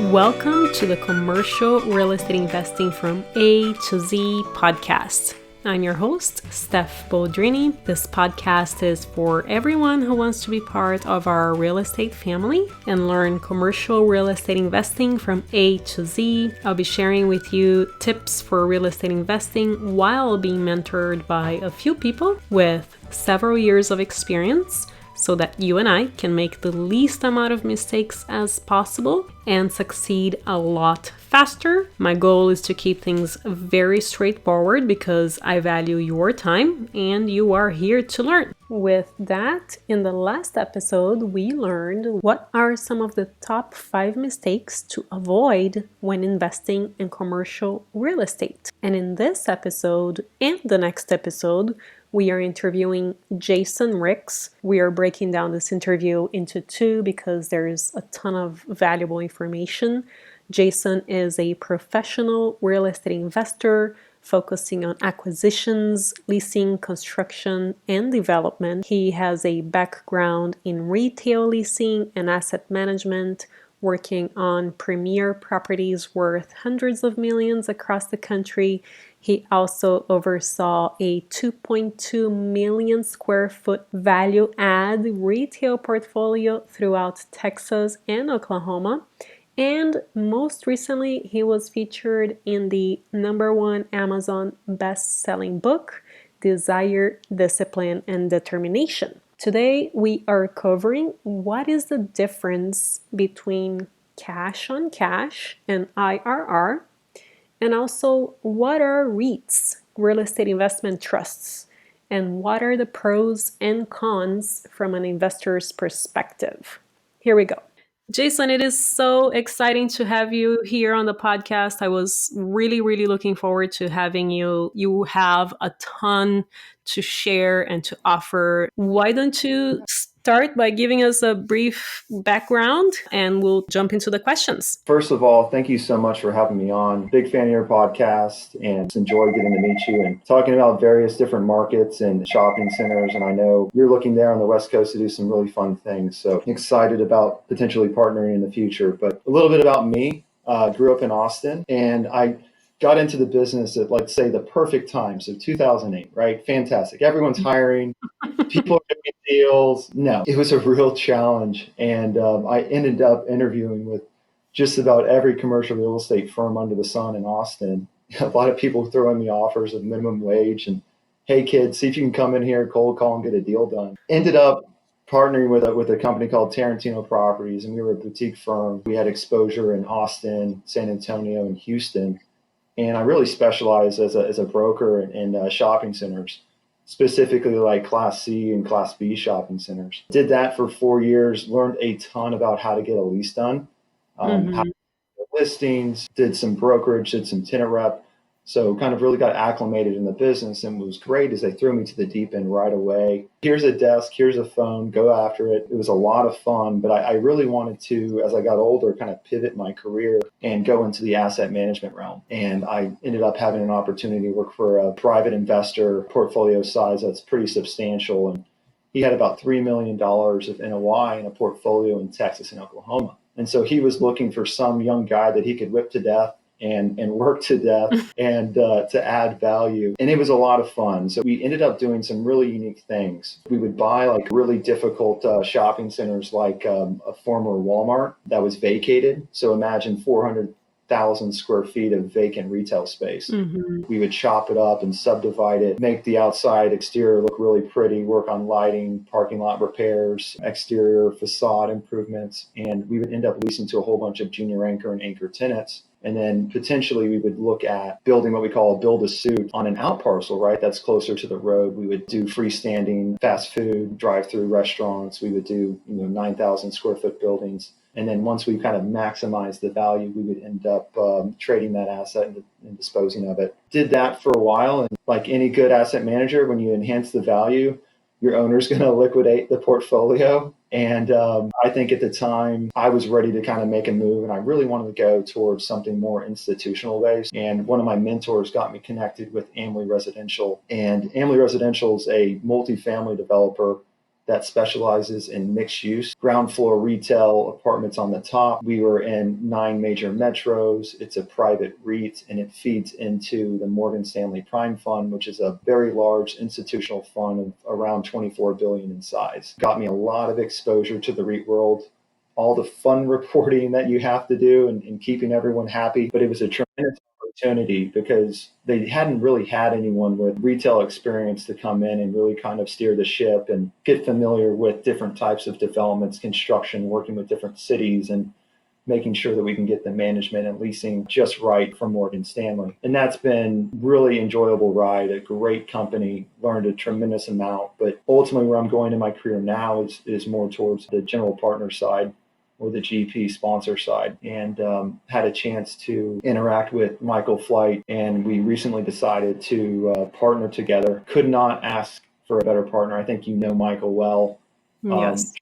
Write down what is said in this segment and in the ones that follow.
Welcome to the Commercial Real Estate Investing from A to Z podcast. I'm your host, Steph Boldrini. This podcast is for everyone who wants to be part of our real estate family and learn commercial real estate investing from A to Z. I'll be sharing with you tips for real estate investing while being mentored by a few people with several years of experience, so that you and I can make the least amount of mistakes as possible and succeed a lot faster. My goal is to keep things very straightforward because I value your time and you are here to learn. With that, in the last episode, we learned what are some of the top 5 mistakes to avoid when investing in commercial real estate. And in this episode and the next episode, we are interviewing Jason Ricks. We are breaking down this interview into 2 because there's a ton of valuable information. Jason is a professional real estate investor focusing on acquisitions, leasing, construction, and development. He has a background in retail leasing and asset management, working on premier properties worth hundreds of millions across the country. He also oversaw a 2.2 million square foot value add retail portfolio throughout Texas and Oklahoma. And most recently, he was featured in the #1 Amazon best-selling book, Desire, Discipline, and Determination. Today, we are covering what is the difference between cash on cash and IRR, and also what are REITs, real estate investment trusts, and what are the pros and cons from an investor's perspective. Here we go. Jason, it is so exciting to have you here on the podcast. I was really looking forward to having you. You have a ton to share and to offer. Why don't you start by giving us a brief background and we'll jump into the questions. First of all, thank you so much for having me on. Big fan of your podcast and enjoy getting to meet you and talking about various different markets and shopping centers. And I know you're looking there on the West Coast to do some really fun things. So excited about potentially partnering in the future. But a little bit about me. Grew up in Austin and I got into the business at, let's say, the perfect time. So 2008, right? Fantastic. Everyone's hiring. People are doing deals. No, it was a real challenge. And I ended up interviewing with just about every commercial real estate firm under the sun in Austin. A lot of people throwing me offers of minimum wage and, hey, kids, see if you can come in here, cold call, and get a deal done. Ended up partnering with a company called Tarantino Properties, and we were a boutique firm. We had exposure in Austin, San Antonio, and Houston. And I really specialize as a broker in shopping centers, specifically like Class C and Class B shopping centers. Did that for 4 years, learned a ton about how to get a lease done, how to get listings, did some brokerage, did some tenant rep. So kind of really got acclimated in the business. And what was great is they threw me to the deep end right away. Here's a desk, here's a phone, go after it. It was a lot of fun, but I really wanted to, as I got older, kind of pivot my career and go into the asset management realm. And I ended up having an opportunity to work for a private investor, portfolio size that's pretty substantial. And he had about $3 million of NOI in a portfolio in Texas and Oklahoma. And so he was looking for some young guy that he could whip to death and work to death and to add value. And it was a lot of fun. So we ended up doing some really unique things. We would buy like really difficult shopping centers like a former Walmart that was vacated. So imagine 400,000 square feet of vacant retail space. We would chop it up and subdivide it, make the outside exterior look really pretty, work on lighting, parking lot repairs, exterior facade improvements. And we would end up leasing to a whole bunch of junior anchor and anchor tenants. And then potentially we would look at building what we call a build-to-suit on an out parcel, right? That's closer to the road. We would do freestanding fast food, drive-through restaurants. We would do 9,000 square foot buildings. And then once we kind of maximized the value, we would end up trading that asset and disposing of it. Did that for a while. And like any good asset manager, when you enhance the value, your owner's going to liquidate the portfolio. And I think at the time I was ready to kind of make a move and I really wanted to go towards something more institutional based. And one of my mentors got me connected with Amley Residential. And Amley Residential is a multifamily developer that specializes in mixed use, ground floor retail, apartments on the top. We were in 9 major metros. It's a private REIT, and it feeds into the Morgan Stanley Prime Fund, which is a very large institutional fund of around 24 billion in size. Got me a lot of exposure to the REIT world, all the fun reporting that you have to do and keeping everyone happy. But it was a tremendous opportunity because they hadn't really had anyone with retail experience to come in and really kind of steer the ship and get familiar with different types of developments, construction, working with different cities, and making sure that we can get the management and leasing just right from Morgan Stanley. And that's been really enjoyable ride, a great company, learned a tremendous amount. But ultimately where I'm going in my career now is more towards the general partner side or the GP sponsor side, and had a chance to interact with Michael Flight. And we recently decided to partner together. Could not ask for a better partner. I think you know Michael well. Yes.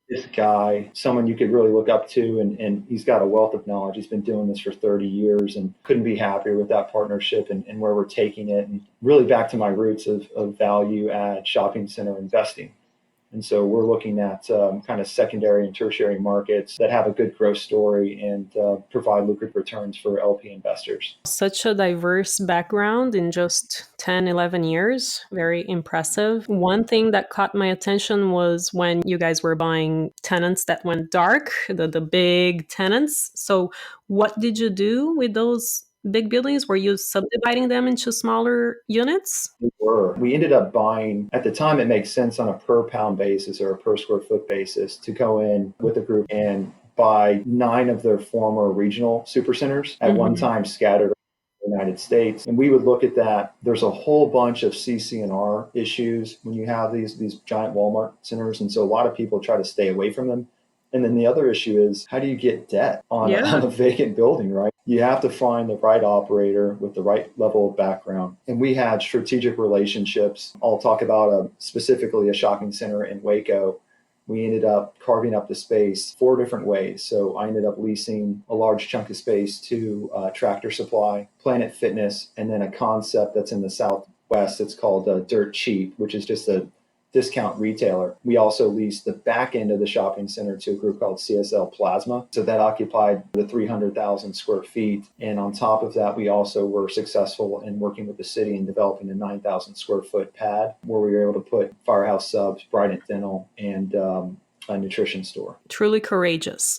This guy, someone you could really look up to, and he's got a wealth of knowledge. He's been doing this for 30 years and couldn't be happier with that partnership and where we're taking it, and really back to my roots of value add shopping center investing. And so we're looking at kind of secondary and tertiary markets that have a good growth story and provide lucrative returns for LP investors. Such a diverse background in just 10, 11 years. Very impressive. One thing that caught my attention was when you guys were buying tenants that went dark, the big tenants. So what did you do with those big buildings? Were you subdividing them into smaller units? We were. We ended up buying, at the time, it makes sense on a per pound basis or a per square foot basis to go in with a group and buy 9 of their former regional supercenters at one time scattered the United States. And we would look at that. There's a whole bunch of CC&R issues when you have these giant Walmart centers. And so a lot of people try to stay away from them. And then the other issue is, how do you get debt on a vacant building, right? You have to find the right operator with the right level of background. And we had strategic relationships. I'll talk about specifically a shopping center in Waco. We ended up carving up the space 4 different ways. So I ended up leasing a large chunk of space to Tractor Supply, Planet Fitness, and then a concept that's in the Southwest. It's called Dirt Cheap, which is just a discount retailer. We also leased the back end of the shopping center to a group called CSL Plasma. So that occupied the 300,000 square feet. And on top of that, we also were successful in working with the city and developing a 9,000 square foot pad where we were able to put Firehouse Subs, Bryant Dental, and a nutrition store. Truly courageous.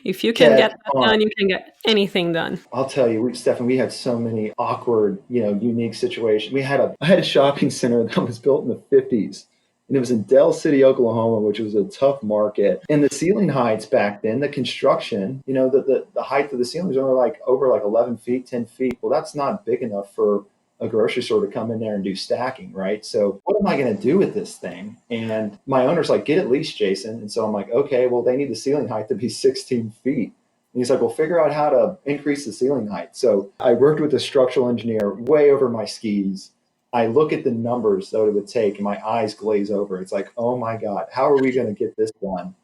If you can get that done, you can get anything done. I'll tell you, Stefan, we had so many awkward, unique situations. I had a shopping center that was built in the 50s, and it was in Del City, Oklahoma, which was a tough market. And the ceiling heights back then, the construction, the height of the ceilings were over 11 feet, 10 feet. Well, that's not big enough for a grocery store to come in there and do stacking, right? So what am I going to do with this thing? And my owner's like, get it leased, Jason. And so I'm like, okay, well, they need the ceiling height to be 16 feet. And he's like, well, figure out how to increase the ceiling height. So I worked with a structural engineer way over my skis. I look at the numbers that it would take and my eyes glaze over. It's like, oh my God, how are we going to get this done?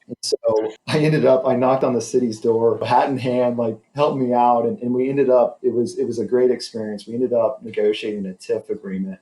And so I knocked on the city's door, hat in hand, help me out. And we ended up, it was a great experience. We ended up negotiating a TIF agreement,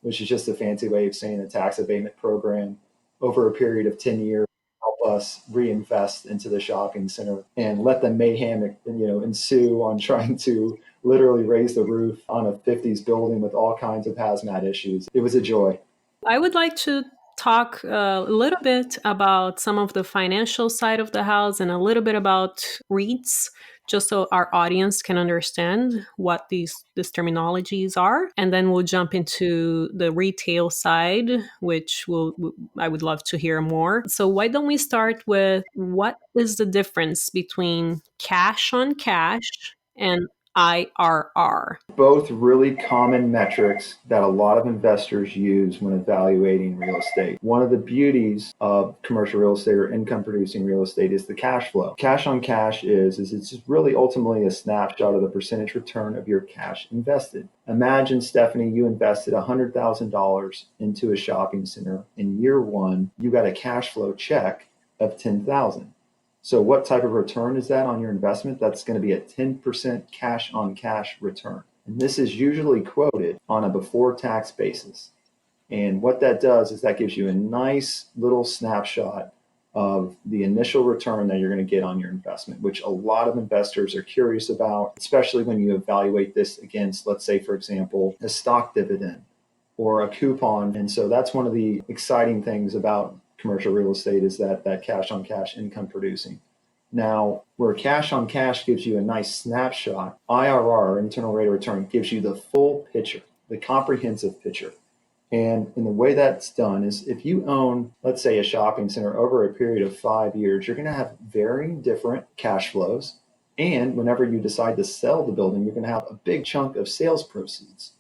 which is just a fancy way of saying a tax abatement program over a period of 10 years, help us reinvest into the shopping center and let the mayhem, ensue on trying to literally raise the roof on a 50s building with all kinds of hazmat issues. It was a joy. I would like to talk a little bit about some of the financial side of the house and a little bit about REITs, just so our audience can understand what these terminologies are. And then we'll jump into the retail side, which I would love to hear more. So why don't we start with what is the difference between cash on cash and IRR? Both really common metrics that a lot of investors use when evaluating real estate. One of the beauties of commercial real estate or income producing real estate is the cash flow. Cash on cash is it's really ultimately a snapshot of the percentage return of your cash invested. Imagine, Stephanie, you invested $100,000 into a shopping center. In year 1, you got a cash flow check of $10,000. So what type of return is that on your investment? That's going to be a 10% cash on cash return. And this is usually quoted on a before tax basis. And what that does is that gives you a nice little snapshot of the initial return that you're going to get on your investment, which a lot of investors are curious about, especially when you evaluate this against, let's say, for example, a stock dividend or a coupon. And so that's one of the exciting things about commercial real estate is that cash on cash income producing. Now, where cash on cash gives you a nice snapshot, IRR, internal rate of return, gives you the full picture, the comprehensive picture. And the way that's done is if you own, let's say, a shopping center over a period of 5 years, you're going to have very different cash flows. And whenever you decide to sell the building, you're going to have a big chunk of sales proceeds.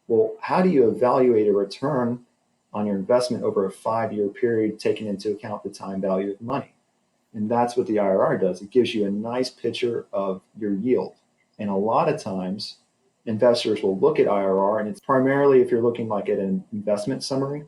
Well, how do you evaluate a return on your investment over a 5-year period, taking into account the time value of money? And that's what the IRR does. It gives you a nice picture of your yield. And a lot of times, investors will look at IRR, and it's primarily if you're looking like at an investment summary,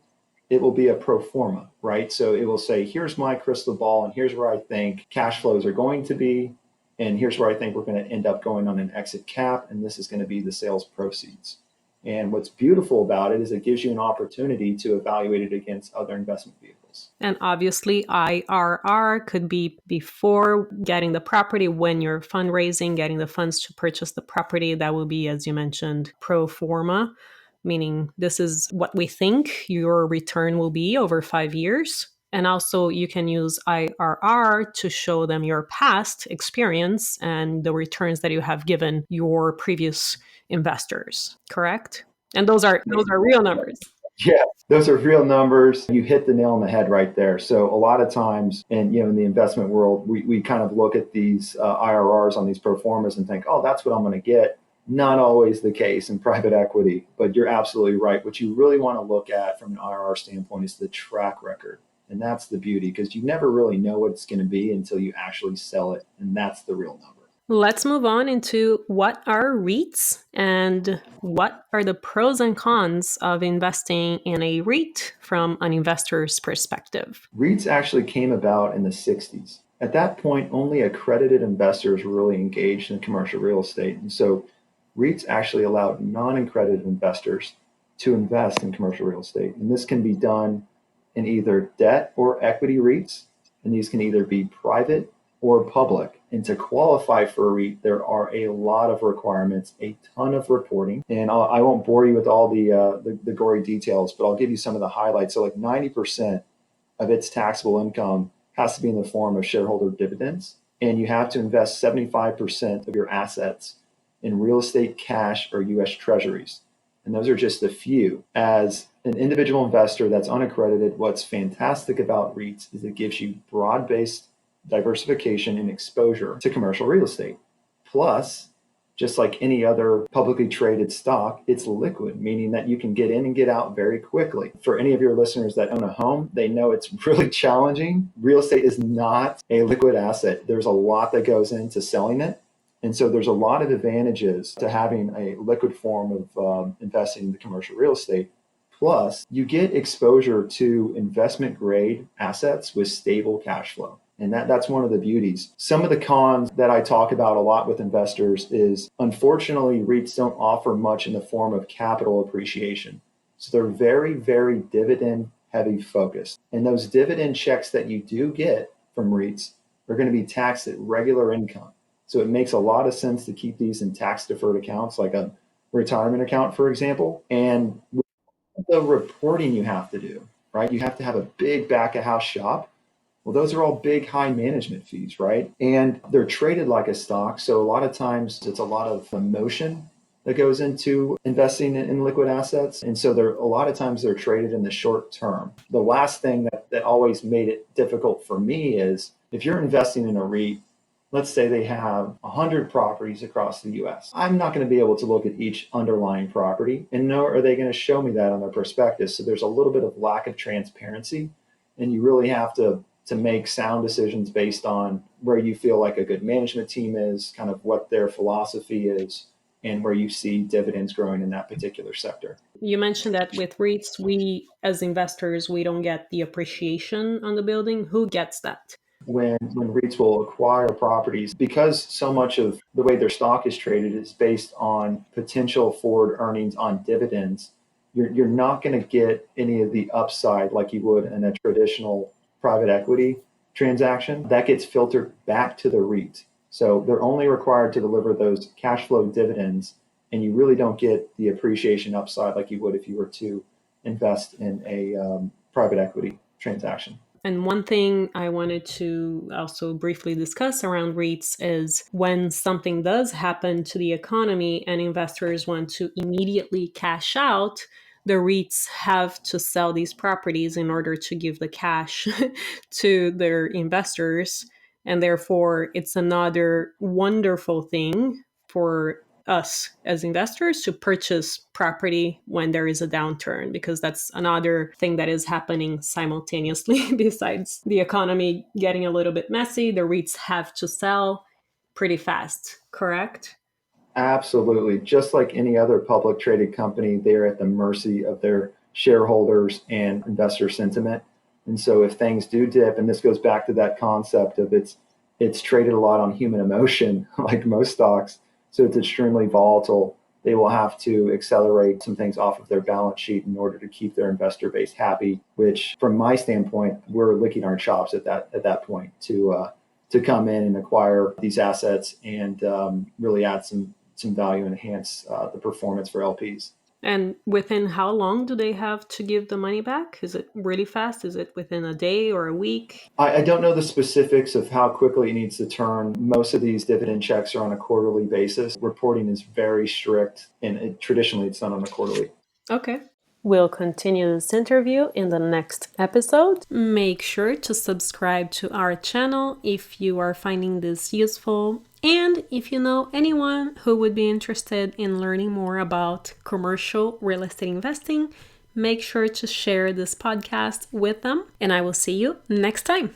it will be a pro forma, right? So it will say, here's my crystal ball, and here's where I think cash flows are going to be, and here's where I think we're going to end up going on an exit cap, and this is going to be the sales proceeds. And what's beautiful about it is it gives you an opportunity to evaluate it against other investment vehicles. And obviously, IRR could be before getting the property, when you're fundraising, getting the funds to purchase the property. That will be, as you mentioned, pro forma, meaning this is what we think your return will be over 5 years. And also, you can use IRR to show them your past experience and the returns that you have given your previous investors, correct? And those are real numbers. Yeah, those are real numbers. You hit the nail on the head right there. So a lot of times, and in the investment world, we kind of look at these IRRs on these pro formas and think, oh, that's what I'm going to get. Not always the case in private equity, but you're absolutely right. What you really want to look at from an IRR standpoint is the track record. And that's the beauty, because you never really know what it's going to be until you actually sell it. And that's the real number. Let's move on into what are REITs and what are the pros and cons of investing in a REIT from an investor's perspective. REITs actually came about in the 60s. At that point, only accredited investors were really engaged in commercial real estate. And so REITs actually allowed non-accredited investors to invest in commercial real estate. And this can be done in either debt or equity REITs. And these can either be private or public. And to qualify for a REIT, there are a lot of requirements, a ton of reporting. And I won't bore you with all the gory details, but I'll give you some of the highlights. So like 90% of its taxable income has to be in the form of shareholder dividends. And you have to invest 75% of your assets in real estate, cash, or US treasuries. And those are just a few. As an individual investor that's unaccredited, what's fantastic about REITs is it gives you broad-based diversification and exposure to commercial real estate. Plus, just like any other publicly traded stock, it's liquid, meaning that you can get in and get out very quickly. For any of your listeners that own a home, they know it's really challenging. Real estate is not a liquid asset. There's a lot that goes into selling it. And so there's a lot of advantages to having a liquid form of investing in the commercial real estate. Plus, you get exposure to investment grade assets with stable cash flow. And that's one of the beauties. Some of the cons that I talk about a lot with investors is, unfortunately, REITs don't offer much in the form of capital appreciation. So they're very, very dividend heavy focused. And those dividend checks that you do get from REITs are going to be taxed at regular income. So it makes a lot of sense to keep these in tax deferred accounts, like a retirement account, for example. And with the reporting you have to do, right? You have to have a big back of house shop. Well, those are all big, high management fees, right? And they're traded like a stock. So a lot of times it's a lot of emotion that goes into investing in liquid assets. And so a lot of times they're traded in the short term. The last thing that always made it difficult for me is if you're investing in a REIT, let's say they have 100 properties across the US. I'm not going to be able to look at each underlying property, and nor are they going to show me that on their prospectus. So there's a little bit of lack of transparency, and you really have to make sound decisions based on where you feel like a good management team is, kind of what their philosophy is, and where you see dividends growing in that particular sector. You mentioned that with REITs, we as investors, we don't get the appreciation on the building. Who gets that? When REITs will acquire properties, because so much of the way their stock is traded is based on potential forward earnings on dividends, you're not going to get any of the upside like you would in a traditional private equity transaction. That gets filtered back to the REIT. So they're only required to deliver those cash flow dividends, and you really don't get the appreciation upside like you would if you were to invest in a private equity transaction. And one thing I wanted to also briefly discuss around REITs is when something does happen to the economy and investors want to immediately cash out, the REITs have to sell these properties in order to give the cash to their investors. And therefore, it's another wonderful thing for us as investors to purchase property when there is a downturn, because that's another thing that is happening simultaneously. Besides the economy getting a little bit messy, the REITs have to sell pretty fast, correct? Absolutely. Just like any other public traded company, they're at the mercy of their shareholders and investor sentiment. And so if things do dip, and this goes back to that concept of it's traded a lot on human emotion, like most stocks, so it's extremely volatile. They will have to accelerate some things off of their balance sheet in order to keep their investor base happy, which from my standpoint, we're licking our chops at that point to come in and acquire these assets and really add some value and enhance the performance for LPs. And within how long do they have to give the money back? Is it really fast? Is it within a day or a week? I don't know the specifics of how quickly it needs to turn. Most of these dividend checks are on a quarterly basis. Reporting is very strict, and traditionally it's done on a quarterly. Okay. We'll continue this interview in the next episode. Make sure to subscribe to our channel if you are finding this useful. And if you know anyone who would be interested in learning more about commercial real estate investing, make sure to share this podcast with them. And I will see you next time.